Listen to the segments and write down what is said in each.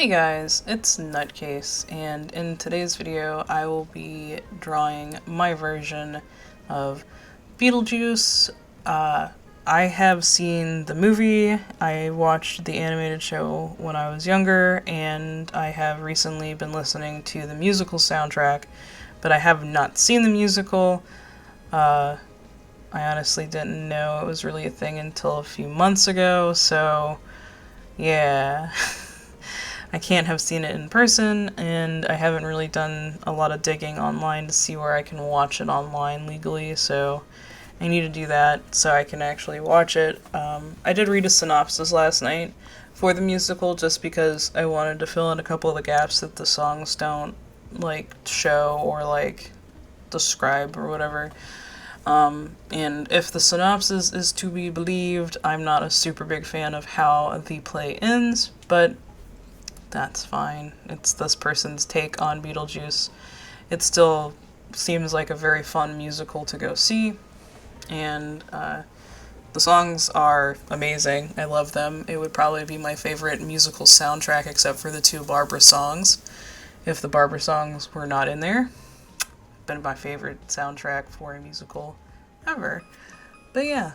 Hey guys, it's Nutcase, and in today's video I will be drawing my version of Beetlejuice. I have seen the movie, I watched the animated show when I was younger, and I have recently been listening to the musical soundtrack, but I have not seen the musical. I honestly didn't know it was really a thing until a few months ago, so yeah. I can't have seen it in person, and I haven't really done a lot of digging online to see where I can watch it online legally, so I need to do that so I can actually watch it. I did read a synopsis last night for the musical just because I wanted to fill in a couple of the gaps that the songs don't, show or, describe or whatever. And if the synopsis is to be believed, I'm not a super big fan of how the play ends, but that's fine. It's this person's take on Beetlejuice. It still seems like a very fun musical to go see, and the songs are amazing. I love them. It would probably be my favorite musical soundtrack except for the two Barbara songs. If the Barbara songs were not in there, been my favorite soundtrack for a musical ever. But yeah,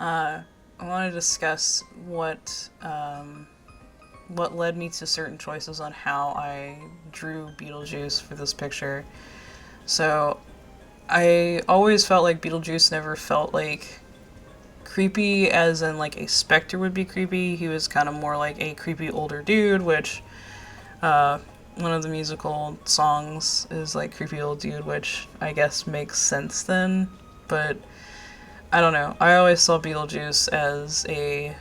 I want to discuss what led me to certain choices on how I drew Beetlejuice for this picture. So, I always felt like Beetlejuice never felt like creepy as in like a specter would be creepy. He was kind of more like a creepy older dude, which one of the musical songs is like creepy old dude, which I guess makes sense then, but I don't know. I always saw Beetlejuice as a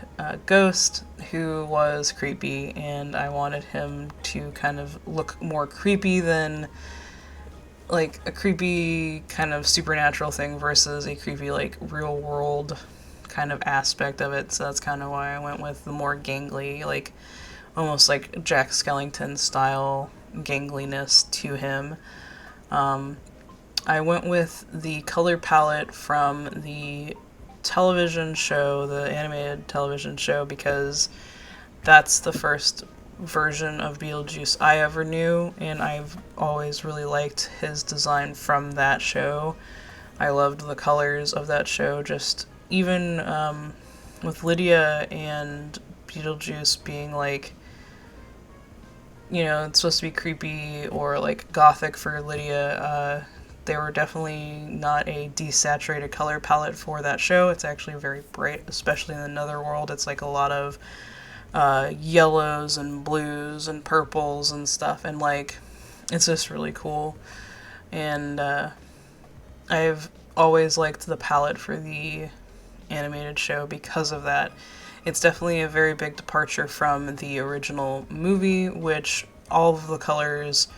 ghost who was creepy, and I wanted him to kind of look more creepy than like a creepy kind of supernatural thing versus a creepy like real world kind of aspect of it. So that's kind of why I went with the more gangly, like almost like Jack Skellington style gangliness to him. I went with the color palette from the television show, the animated television show, because that's the first version of Beetlejuice I ever knew, and I've always really liked his design from that show. I loved the colors of that show, just even with Lydia and Beetlejuice being like, it's supposed to be creepy or like gothic for Lydia. They were definitely not a desaturated color palette for that show. It's actually very bright, especially in the Netherworld. It's like a lot of yellows and blues and purples and stuff, and like it's just really cool. And I've always liked the palette for the animated show because of that. It's definitely a very big departure from the original movie, which all of the colors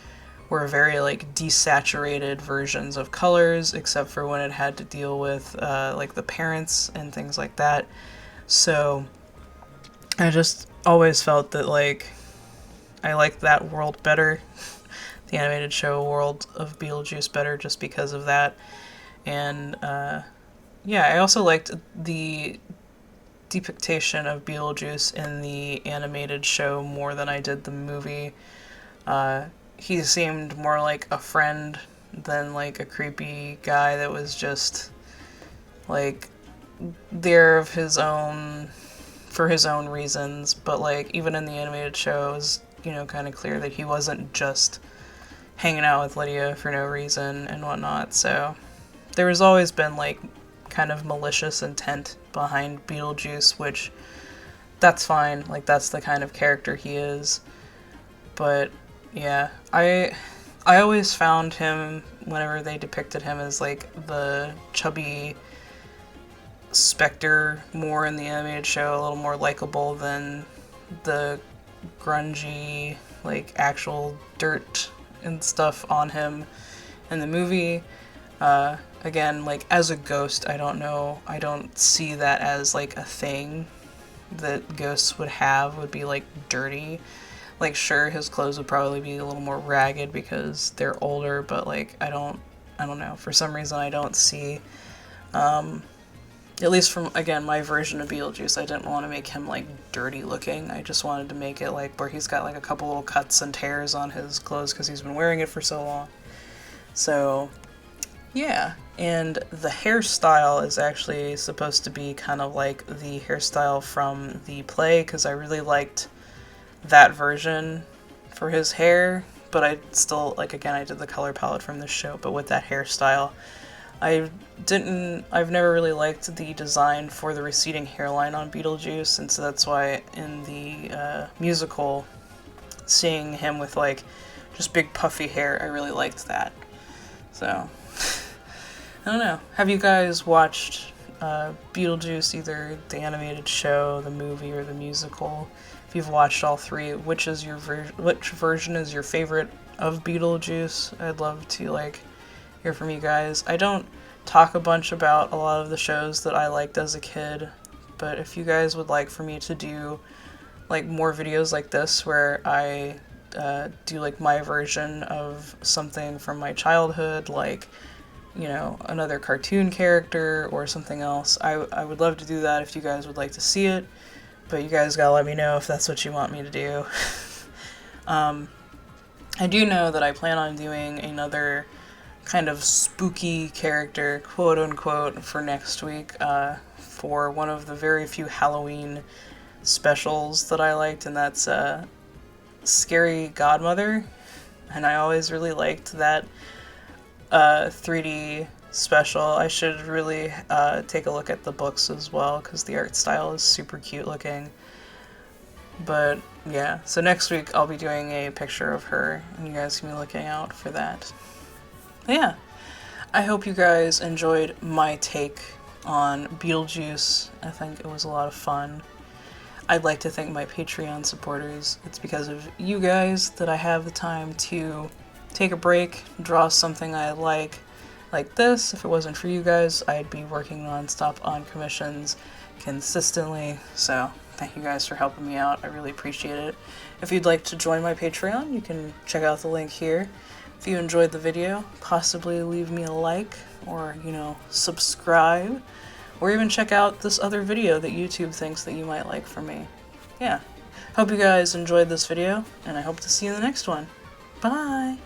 were very like desaturated versions of colors, except for when it had to deal with like the parents and things like that. So I just always felt that like I liked that world better, the animated show world of Beetlejuice better, just because of that. And yeah, I also liked the depiction of Beetlejuice in the animated show more than I did the movie. He seemed more like a friend than like a creepy guy that was just like there of his own for his own reasons. But like even in the animated show, it was kind of clear that he wasn't just hanging out with Lydia for no reason and whatnot. So there has always been like kind of malicious intent behind Beetlejuice, which that's fine. Like that's the kind of character he is. But yeah, I always found him, whenever they depicted him, as like the chubby specter more in the animated show, a little more likable than the grungy like actual dirt and stuff on him in the movie. Again, like as a ghost, I don't see that as like a thing that ghosts would be like dirty. Like sure, his clothes would probably be a little more ragged because they're older, but like I don't know, for some reason I don't see At least from, again, my version of Beetlejuice, I didn't want to make him, like, dirty looking. I just wanted to make it, like, where he's got, like, a couple little cuts and tears on his clothes because he's been wearing it for so long. So, yeah. And the hairstyle is actually supposed to be kind of like the hairstyle from the play, because I really liked that version for his hair, but I still, like, again, I did the color palette from this show, but with that hairstyle. I've never really liked the design for the receding hairline on Beetlejuice, and so that's why in the musical, seeing him with, like, just big puffy hair, I really liked that. So, I don't know. Have you guys watched Beetlejuice, either the animated show, the movie, or the musical? If you've watched all three, which version is your favorite of Beetlejuice? I'd love to, like, hear from you guys. I don't talk a bunch about a lot of the shows that I liked as a kid, but if you guys would like for me to do, like, more videos like this where I do, like, my version of something from my childhood, like, you know, another cartoon character or something else, I would love to do that if you guys would like to see it, but you guys gotta let me know if that's what you want me to do. I do know that I plan on doing another kind of spooky character, quote unquote, for next week, for one of the very few Halloween specials that I liked, and that's Scary Godmother. And I always really liked that 3D special. I should really take a look at the books as well, because the art style is super cute looking. But yeah, so next week I'll be doing a picture of her, and you guys can be looking out for that. But yeah, I hope you guys enjoyed my take on Beetlejuice. I think it was a lot of fun. I'd like to thank my Patreon supporters. It's because of you guys that I have the time to take a break, draw something I like this. If it wasn't for you guys, I'd be working non-stop on commissions consistently. So thank you guys for helping me out. I really appreciate it. If you'd like to join my Patreon, you can check out the link here. If you enjoyed the video, possibly leave me a like, or, you know, subscribe, or even check out this other video that YouTube thinks that you might like from me. Yeah. Hope you guys enjoyed this video, and I hope to see you in the next one. Bye!